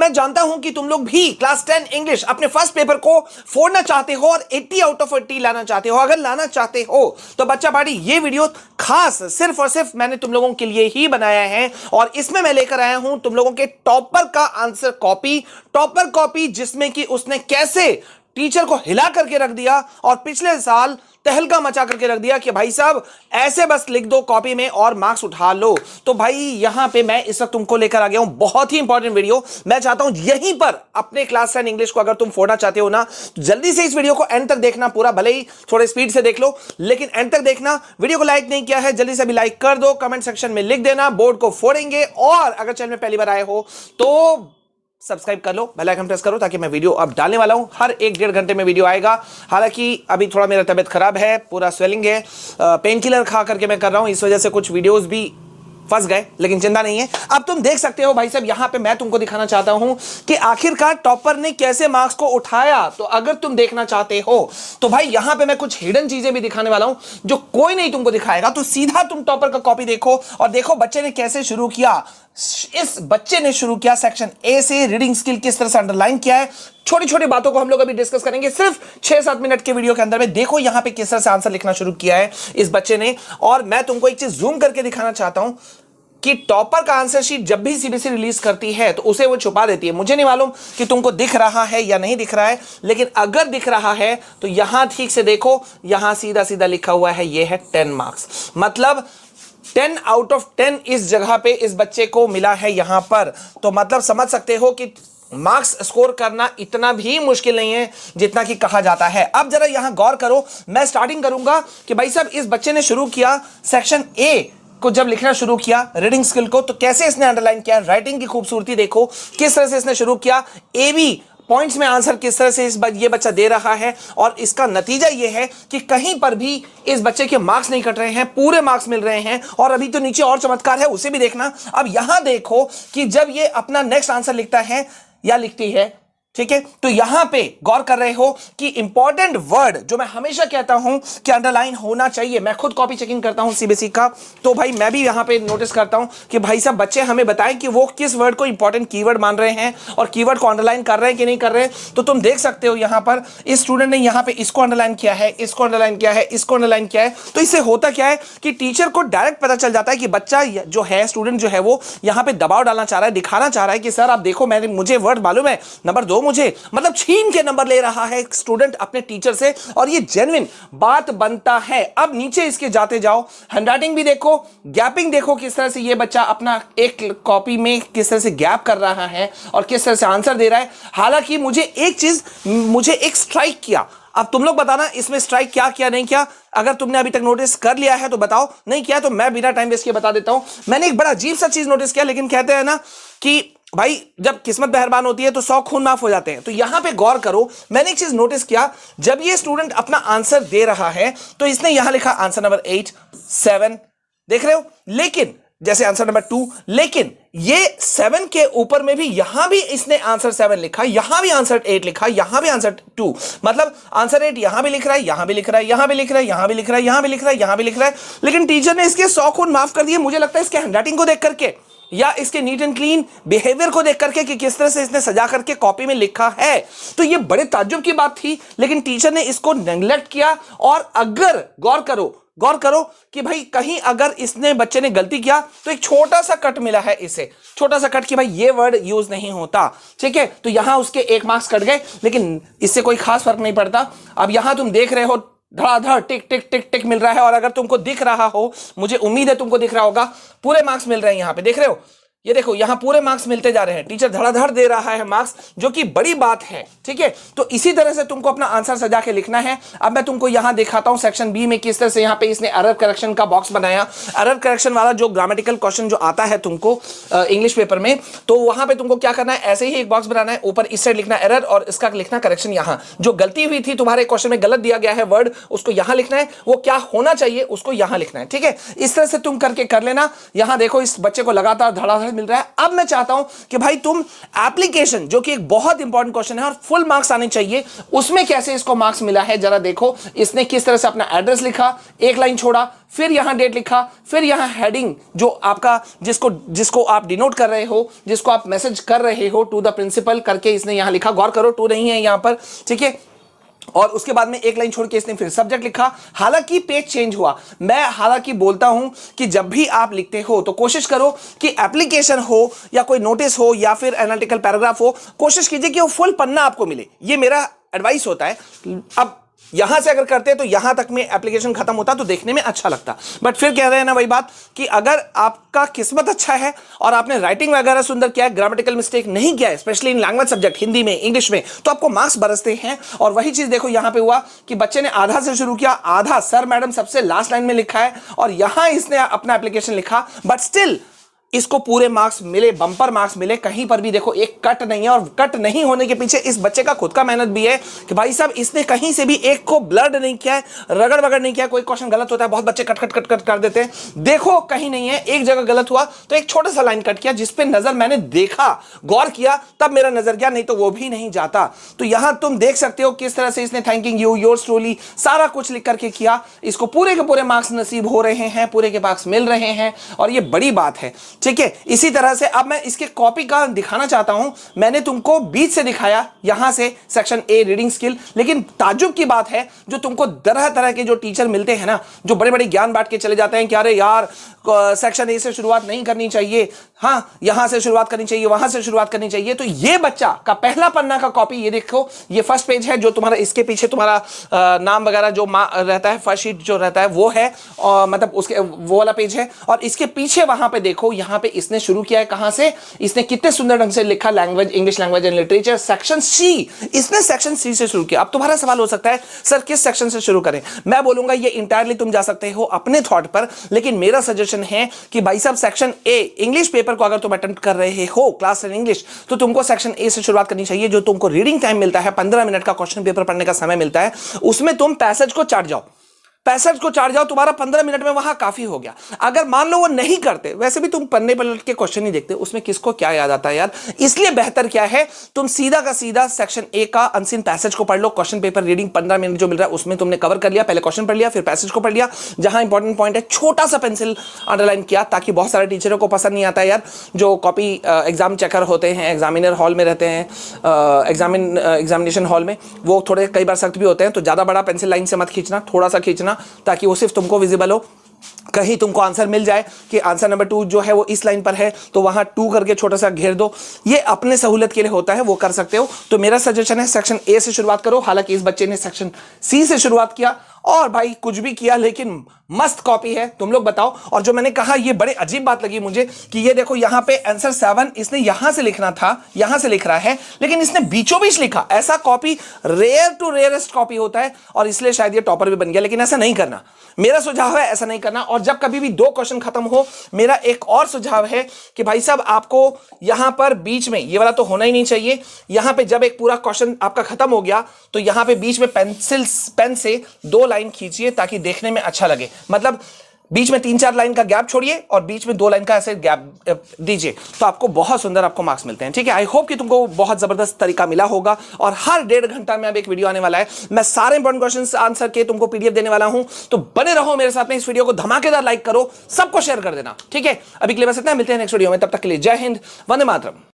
मैं जानता हूं कि तुम लोग भी क्लास 10 इंग्लिश अपने फर्स्ट पेपर को फोड़ना चाहते हो और 80 आउट ऑफ 80 लाना चाहते हो। अगर लाना चाहते हो तो बच्चा पार्टी ये वीडियो खास सिर्फ और सिर्फ मैंने तुम लोगों के लिए ही बनाया है और इसमें मैं लेकर आया हूं तुम लोगों के टॉपर का आंसर कॉपी, टॉपर कॉपी जिसमें कि उसने कैसे टीचर को हिला करके रख दिया और पिछले साल तहलका मचा करके रख दिया कि भाई साहब ऐसे बस लिख दो कॉपी में और मार्क्स उठा लो। तो भाई यहां पे मैं इस वक्त तुमको लेकर आ गया हूं बहुत ही इंपॉर्टेंट वीडियो। मैं चाहता हूं यहीं पर अपने क्लास 10 इंग्लिश को अगर तुम फोड़ना चाहते हो ना, जल्दी से इस वीडियो को एंड तक देखना पूरा, भले ही थोड़े स्पीड से देख लो लेकिन एंड तक देखना। वीडियो को लाइक नहीं किया है जल्दी से भी लाइक कर दो, कमेंट सेक्शन में लिख देना बोर्ड को फोड़ेंगे, और अगर चैनल में पहली बार आए हो तो सब्सक्राइब कर लो, बेल आइकन प्रेस करो ताकि मैं वीडियो अब डालने वाला हूं हर 1-1.5 घंटे में वीडियो आएगा। हालांकि अभी थोड़ा मेरा तबीयत खराब है, पूरा स्वेलिंग है, पेन किलर खा करके मैं कर रहा हूं, इस वजह से कुछ वीडियोस भी फंस गए, लेकिन चिंता नहीं है। अब तुम देख सकते हो भाई साहब यहां पे मैं तुमको दिखाना चाहता हूं कि आखिरकार टॉपर ने कैसे मार्क्स को उठाया। तो अगर तुम देखना चाहते हो तो भाई यहां पे मैं कुछ हिडन चीजें भी दिखाने वाला हूं जो कोई नहीं तुमको दिखाएगा। तो सीधा तुम टॉपर का कॉपी देखो और देखो बच्चे ने कैसे शुरू किया। इस बच्चे ने शुरू किया सेक्शन ए से, रीडिंग स्किल किस तरह से अंडरलाइन किया है, छोटी छोटी बातों को हम लोग अभी डिस्कस करेंगे सिर्फ 6-7 मिनट के वीडियो के अंदर में। देखो यहां पे किस तरह से आंसर लिखना शुरू किया है इस बच्चे ने। और मैं तुमको एक चीज जूम करके दिखाना चाहता हूं कि टॉपर का आंसर शीट जब भी सीबीएसई रिलीज करती है तो उसे वो छुपा देती है। मुझे नहीं मालूम कि तुमको दिख रहा है या नहीं दिख रहा है, लेकिन अगर दिख रहा है तो यहां ठीक से देखो, यहां सीधा सीधा लिखा हुआ है ये है 10 मार्क्स, मतलब 10 आउट ऑफ 10 इस जगह पे इस बच्चे को मिला है यहां पर। तो मतलब समझ सकते हो कि मार्क्स स्कोर करना इतना भी मुश्किल नहीं है जितना कि कहा जाता है। अब जरा यहां गौर करो, मैं स्टार्टिंग करूंगा कि भाई साहब इस बच्चे ने शुरू किया सेक्शन ए को, जब लिखना शुरू किया रीडिंग स्किल को, तो कैसे इसने अंडरलाइन किया। राइटिंग की खूबसूरती देखो किस तरह से इसने शुरू किया, ए बी पॉइंट्स में आंसर किस तरह से ये बच्चा दे रहा है। और इसका नतीजा ये है कि कहीं पर भी इस बच्चे के मार्क्स नहीं कट रहे हैं, पूरे मार्क्स मिल रहे हैं। और अभी तो नीचे और चमत्कार है, उसे भी देखना। अब यहां देखो कि जब ये अपना नेक्स्ट आंसर लिखता है या लिखती है, ठीक है, तो यहां पे गौर कर रहे हो कि इंपॉर्टेंट वर्ड जो मैं हमेशा कहता हूं कि अंडरलाइन होना चाहिए। मैं खुद कॉपी चेकिंग करता हूं सीबीएसई का, तो भाई मैं भी यहां पे नोटिस करता हूं कि भाई साहब बच्चे हमें बताएं कि वो किस वर्ड को इंपॉर्टेंट कीवर्ड मान रहे हैं और कीवर्ड को अंडरलाइन कर रहे हैं कि नहीं कर रहे हैं। तो तुम देख सकते हो यहां पर इस स्टूडेंट ने यहां पे इसको अंडरलाइन किया है, इसको अंडरलाइन किया है, इसको अंडरलाइन किया है। तो इससे होता क्या है कि टीचर को डायरेक्ट पता चल जाता है कि बच्चा जो है, स्टूडेंट जो है, वो यहां पे दबाव डालना चाह रहा है, दिखाना चाह रहा है कि सर आप देखो मुझे वर्ड मालूम है, नंबर 2 मुझे, मतलब छीन के नंबर ले रहा है स्टूडेंट अपने टीचर से, और ये जेन्युइन बात बनता है। अब नीचे इसके जाते जाओ, हैंडराइटिंग भी देखो, गैपिंग देखो किस तरह से ये बच्चा अपना एक कॉपी में किस तरह से गैप कर रहा है और किस तरह से आंसर दे रहा है। हालांकि मुझे एक स्ट्राइक किया। अब तुम लोग बताना इसमें स्ट्राइक क्या किया नहीं किया। अगर तुमने अभी तक नोटिस कर लिया है तो बताओ, नहीं किया तो मैं बिना टाइम वेस्ट किए बता देता हूं। मैंने एक बड़ा अजीब सा चीज नोटिस किया, लेकिन कहते हैं ना कि भाई जब किस्मत मेहरबान होती है तो 100 खून माफ हो जाते हैं। तो यहां पे गौर करो, मैंने एक चीज नोटिस किया, जब ये स्टूडेंट अपना आंसर दे रहा है तो इसने यहां लिखा आंसर नंबर 8, 7, देख रहे हो, लेकिन जैसे आंसर नंबर 2, लेकिन ये 7 के ऊपर में भी यहां भी इसने आंसर 7 लिखा, यहां भी आंसर 8 लिखा, यहां भी आंसर 2, मतलब आंसर 8 यहां भी लिख रहा है, यहां भी लिख रहा है, यहां भी लिख रहा है, यहां भी लिख रहा है, यहां भी लिख रहा है, यहां भी लिख रहा है। लेकिन टीचर ने इसके 100 खून माफ कर दिए। मुझे लगता है इसके हैंडराइटिंग को देख करके या इसके नीट एंड क्लीन बिहेवियर को देख करके कि किस तरह से इसने सजा करके कॉपी में लिखा है। तो ये बड़े ताज्जुब की बात थी, लेकिन टीचर ने इसको नेग्लेक्ट किया। और अगर गौर करो कि भाई कहीं अगर इसने बच्चे ने गलती किया तो एक छोटा सा कट मिला है इसे, छोटा सा कट कि भाई ये वर्ड यूज नहीं होता, ठीक है। तो यहां उसके 1 मार्क्स कट गए, लेकिन इससे कोई खास फर्क नहीं पड़ता। अब यहां तुम देख रहे हो धड़ाधड़ टिक टिक टिक टिक मिल रहा है। और अगर तुमको दिख रहा हो, मुझे उम्मीद है तुमको दिख रहा होगा, पूरे मार्क्स मिल रहे हैं यहां पे, देख रहे हो, ये देखो यहां पूरे मार्क्स मिलते जा रहे हैं। टीचर धड़ाधड़ दे रहा है मार्क्स, जो कि बड़ी बात है, ठीक है। तो इसी तरह से तुमको अपना आंसर सजा के लिखना है। अब मैं तुमको यहां दिखाता हूं सेक्शन बी में किस तरह से यहां पे इसने एरर करेक्शन का बॉक्स बनाया। एरर करेक्शन वाला जो ग्रामेटिकल क्वेश्चन जो आता है तुमको इंग्लिश पेपर में, तो वहां पे तुमको क्या करना है, ऐसे ही एक बॉक्स बनाना है, ऊपर इस साइड लिखना एरर और इसका लिखना करेक्शन। यहां जो गलती हुई थी तुम्हारे क्वेश्चन में, गलत दिया गया है वर्ड, उसको यहां लिखना है, वो क्या होना चाहिए उसको यहां लिखना है, ठीक है। इस तरह से तुम करके कर लेना। यहां देखो इस बच्चे को लगातार धड़ाधड़ मिल रहा है। अब मैं चाहता हूं कि भाई तुम एप्लीकेशन, जो कि एक बहुत इंपॉर्टेंट क्वेश्चन है और फुल मार्क्स आने चाहिए, उसमें कैसे इसको मार्क्स मिला है जरा देखो। इसने किस तरह से अपना एड्रेस लिखा, एक लाइन छोड़ा, फिर यहां डेट लिखा, फिर यहां हेडिंग जो आपका जिसको आप डिनोट कर रहे हो, जिसको आप मैसेज कर रहे हो, टू द प्रिंसिपल करके इसने यहां लिखा। गौर करो, टू नहीं है यहां पर, ठीक है। और उसके बाद में एक लाइन छोड़ के इसने फिर सब्जेक्ट लिखा। हालांकि पेज चेंज हुआ। मैं हालांकि बोलता हूं कि जब भी आप लिखते हो तो कोशिश करो कि एप्लीकेशन हो या कोई नोटिस हो या फिर एनालिटिकल पैराग्राफ हो, कोशिश कीजिए कि वो फुल पन्ना आपको मिले। ये मेरा एडवाइस होता है। अब यहां से अगर करते तो यहां तक में एप्लीकेशन खत्म होता तो देखने में अच्छा लगता। बट फिर कह रहे हैं ना वही बात कि अगर आपका किस्मत अच्छा है और आपने राइटिंग वगैरह सुंदर किया है, ग्रामेटिकल मिस्टेक नहीं किया है, specially in language subject Hindi में, इंग्लिश में, तो आपको मार्क्स बरसते हैं। और वही चीज देखो यहां पे हुआ कि बच्चे ने आधा से शुरू किया, आधा सर मैडम सबसे लास्ट लाइन में लिखा है और यहां इसने अपना एप्लीकेशन लिखा, बट स्टिल इसको पूरे मार्क्स मिले, बंपर मार्क्स मिले। कहीं पर भी देखो एक कट नहीं है। और कट नहीं होने के पीछे इस बच्चे का खुद का मेहनत भी है कि भाई साहब इसने कहीं से भी एक को ब्लड नहीं किया है, रगड़ वगड़ नहीं किया। कोई क्वेश्चन गलत होता है, बहुत बच्चे कट कट कट कट कर देते हैं। देखो कहीं नहीं है, एक जगह गलत हुआ तो एक छोटा सा लाइन कट किया, जिसपे नजर मैंने देखा, गौर किया, तब मेरा नजर गया, नहीं तो वो भी नहीं जाता। तो यहां तुम देख सकते हो किस तरह से इसने थैंकिंग यू, योर्स ट्रूली, सारा कुछ लिख करके किया। इसको पूरे के पूरे मार्क्स नसीब हो रहे हैं, पूरे के मार्क्स मिल रहे हैं और ये बड़ी बात है, ठीक है। इसी तरह से अब मैं इसके कॉपी का दिखाना चाहता हूं। मैंने तुमको बीच से दिखाया, यहां से सेक्शन ए रीडिंग स्किल, लेकिन ताज्जुब की बात है जो तुमको तरह तरह के जो टीचर मिलते हैं ना, जो बड़े बड़े ज्ञान बांट के चले जाते हैं कि अरे यार सेक्शन ए से शुरुआत नहीं करनी चाहिए, हाँ यहां से शुरुआत करनी चाहिए, वहां से शुरुआत करनी चाहिए। तो ये बच्चा का पहला पन्ना का कॉपी, ये देखो, ये फर्स्ट पेज है, जो तुम्हारा इसके पीछे तुम्हारा नाम वगैरह जो रहता है, फर्स्ट शीट जो रहता है वो है, और मतलब उसके वो वाला पेज है। और इसके पीछे वहां पे देखो, यहां पे इसने शुरू किया है कहां से, इसने कितने सुंदर ढंग से लिखा, language, English language and literature, section C. इसने सेक्शन सी से शुरू किया। अब तुम्हारा सवाल हो सकता है सर किस सेक्शन से शुरू करें। मैं बोलूंगा ये इंटायरली तुम जा सकते हो अपने थॉट पर, लेकिन मेरा सजेशन है कि भाई साहब सेक्शन ए इंग्लिश पेपर को अगर तुम अटेम्प्ट कर रहे हो क्लास 10 इंग्लिश, तो तुमको सेक्शन ए से शुरुआत करनी चाहिए। जो तुमको रीडिंग टाइम मिलता है, 15 मिनट का क्वेश्चन पेपर पढ़ने का समय मिलता है, उसमें तुम पैसेज को चाट जाओ, पैसेज को चाट जाओ, तुम्हारा 15 मिनट में वहां काफी हो गया। अगर मान लो वो नहीं करते, वैसे भी तुम पन्ने पलट के क्वेश्चन नहीं देखते, उसमें किसको क्या याद आता है यार। इसलिए बेहतर क्या है, तुम सीधा का सीधा सेक्शन ए का अनसीन पैसेज को पढ़ लो। क्वेश्चन पेपर रीडिंग 15 मिनट जो मिल रहा है उसमें तुमने कवर कर लिया, पहले क्वेश्चन पढ़ लिया, फिर पैसेज को पढ़ लिया, जहां इंपॉर्टेंट पॉइंट है छोटा सा पेंसिल अंडरलाइन किया, ताकि बहुत सारे टीचरों को पसंद नहीं आता है यार, जो कॉपी एग्जाम चेकर होते हैं, एग्जामिनर हॉल में रहते हैं, एग्जामिनेशन हॉल में, वो थोड़े कई बार सख्त भी होते हैं। तो ज्यादा बड़ा पेंसिल लाइन से मत खींचना, थोड़ा सा खींचना, ताकि वो सिर्फ तुमको विजिबल हो। कहीं तुमको आंसर मिल जाए कि आंसर नंबर 2 जो है वो इस लाइन पर है, तो वहां 2 करके छोटा सा घेर दो। ये अपने सहूलियत के लिए होता है, वो कर सकते हो। तो मेरा सजेशन है सेक्शन ए से शुरुआत करो। हालांकि इस बच्चे ने सेक्शन सी से शुरुआत किया, और भाई कुछ भी किया, लेकिन मस्त कॉपी है, तुम लोग बताओ। और जो मैंने कहा, ये बड़े अजीब बात लगी मुझे कि ये देखो यहां पे आंसर 7 इसने यहां से लिखना था, यहां से लिख रहा है, लेकिन इसने बीचों बीच लिखा। ऐसा copy rare to rarest copy होता है, और इसलिए शायद ये टॉपर भी बन गया। लेकिन ऐसा नहीं करना, मेरा सुझाव है ऐसा नहीं करना। और जब कभी भी 2 क्वेश्चन खत्म हो, मेरा एक और सुझाव है कि भाई साहब आपको यहां पर बीच में, ये वाला तो होना ही नहीं चाहिए, यहां पे जब एक पूरा क्वेश्चन आपका खत्म हो गया, तो यहां पे बीच में पेन से 2 लाइन खींचिए, ताकि देखने में अच्छा लगे। मतलब बीच में 3-4 लाइन का गैप छोड़िए और बीच में 2 लाइन का ऐसे गैप दीजिए, तो आपको बहुत सुंदर आपको मार्क्स मिलते हैं, ठीक है। आई होप कि तुमको बहुत जबरदस्त तरीका मिला होगा। और हर 1.5 घंटा में अब एक वीडियो आने वाला है, मैं सारे इंपॉर्टेंट क्वेश्चंस आंसर के तुमको पीडीएफ देने वाला हूं। तो बने रहो मेरे साथ में, इस वीडियो को धमाकेदार लाइक करो, सबको शेयर कर देना, ठीक है। अभी के लिए बस इतना, मिलते हैं नेक्स्ट वीडियो में, तब तक के लिए जय हिंद, वंदे मातरम।